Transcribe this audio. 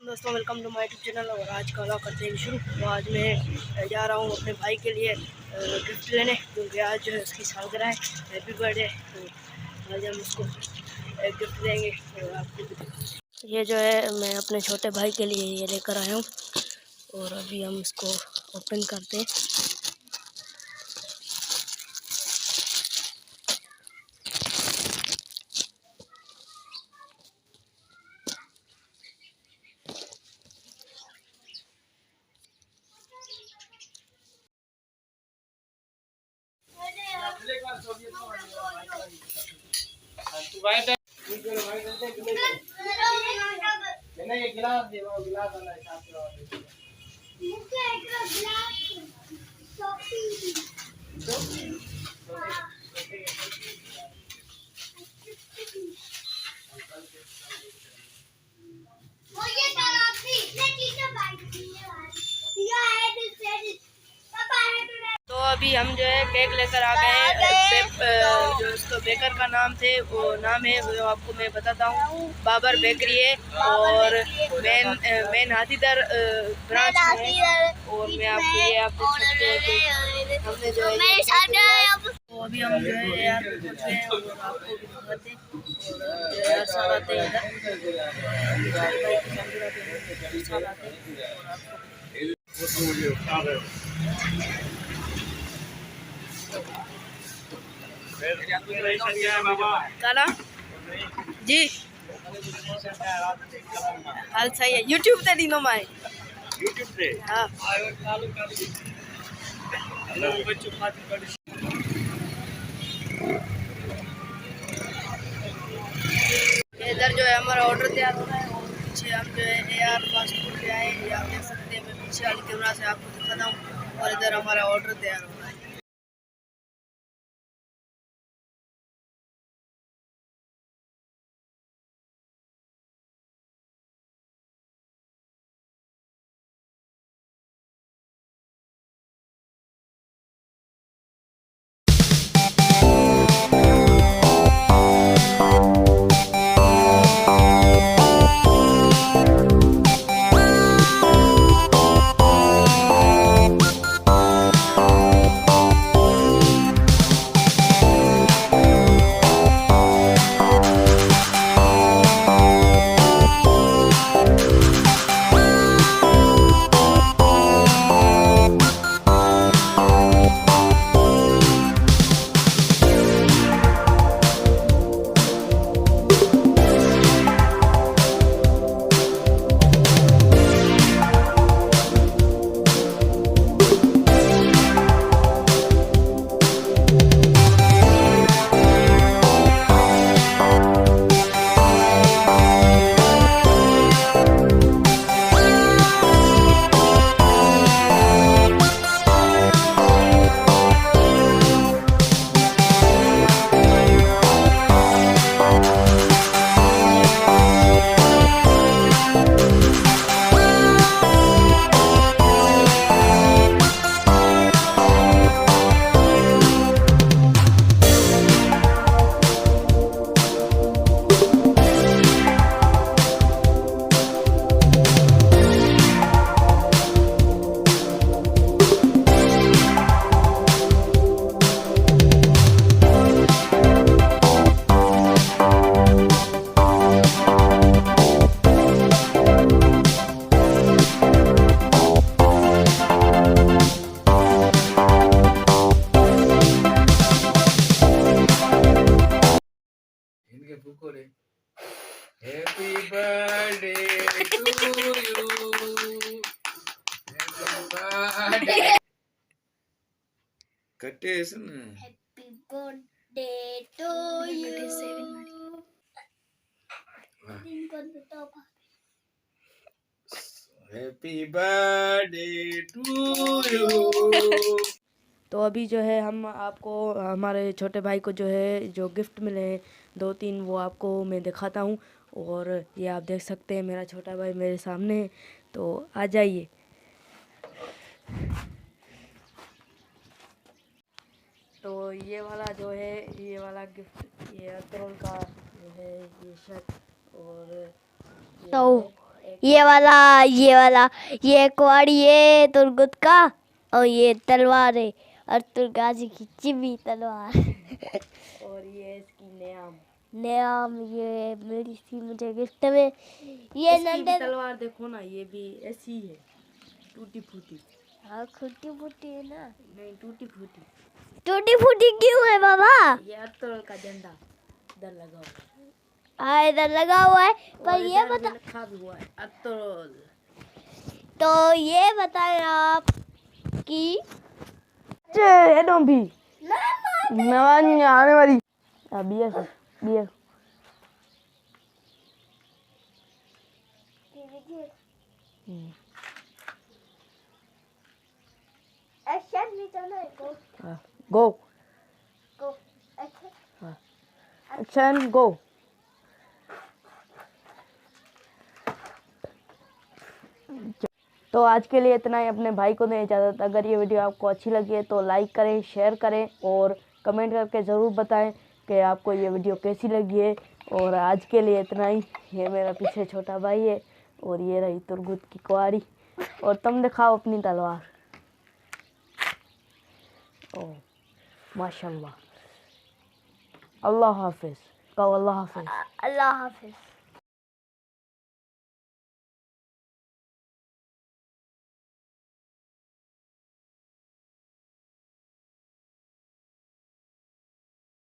दोस्तों welcome to my YouTube channel. और आज का व्लॉग करते हैं शुरू। तो आज मैं जा रहा हूँ अपने भाई के लिए गिफ्ट लेने, क्योंकि आज जो है उसकी सालगिरह है। Happy birthday. तो आज हम उसको एक गिफ्ट देंगे। और आपको ये जो है मैं अपने छोटे भाई के लिए ये लेकर आया हूँ, और अभी हम इसको ओपन करते हैं। तो अभी हम जो है केक लेकर आ गए हैं। जो उसको बेकर का नाम थे वो नाम है, वो आपको मैं बताता हूँ, बाबर बेकरी है। और मेन हाथीदर ब्रांच है। और मैं आपको ये आप हमने जो है तो अभी हम जो है यार पहुँच गए हैं, और आपको भी दिखाते हैं। और जो यार साल आते हैं काला जी हाल सही है। यूट्यूब ते ॾींदो मां यूट्यूब ते। हाँ इधर जो है हमारा ऑर्डर तैयार हो रहा है। और पीछे हम जो है AR फास्ट फूड पे आए हैं। आप देख सकते हैं, मैं पीछे वाली कैमरा से आपको दिखाता हूँ। और इधर हमारा ऑर्डर तैयार हो रहा है। Happy birthday to you. Happy birthday. कटे ऐसे ना। Happy birthday to you. Happy birthday to you. तो अभी जो है हम आपको हमारे छोटे भाई को जो है जो गिफ्ट मिले हैं 2-3, वो आपको मैं दिखाता हूँ। और ये आप देख सकते हैं, मेरा छोटा भाई मेरे सामने है। तो आ जाइए। तो ये वाला जो है, ये वाला गिफ्ट, ये अतरल का जो है ये शर्ट, और तो ये वाला ये कुआड़ी है तुर्गुत का, और ये तलवार है, और तुर्गाजी की चिबी तलवार। और ये इसकी नयाम, नयाम ये मिली थी मुझे गिफ्ट में। ये इसकी भी नंदे तलवार देखो ना, ये भी ऐसी है, टूटी फूटी। हाँ खुटी फूटी है ना। नहीं, टूटी फूटी। टूटी फूटी क्यों है बाबा? ये अतरल का झंडा इधर लगा हुआ है, हाँ इधर लगा हुआ है, पर और ये इधर भी बता, लिखा भी हुआ है अतरल। तो ये बताएं आप कि एडम भी नवानी आने वाली बियर बियर। एक्शन नहीं चलना है को गो को एक्शन। एक्शन गो। तो आज के लिए इतना ही, अपने भाई को दें इजाज़त। अगर ये वीडियो आपको अच्छी लगी है तो लाइक करें, शेयर करें और कमेंट करके ज़रूर बताएं कि आपको ये वीडियो कैसी लगी है। और आज के लिए इतना ही। ये मेरा पीछे छोटा भाई है, और ये रही तुर्गुत की कुआरी, और तुम दिखाओ अपनी तलवार। ओह माशाल्लाह। अल्लाह हाफिज़। कहो अल्लाह हाफिज़। अल्लाह हाफिज।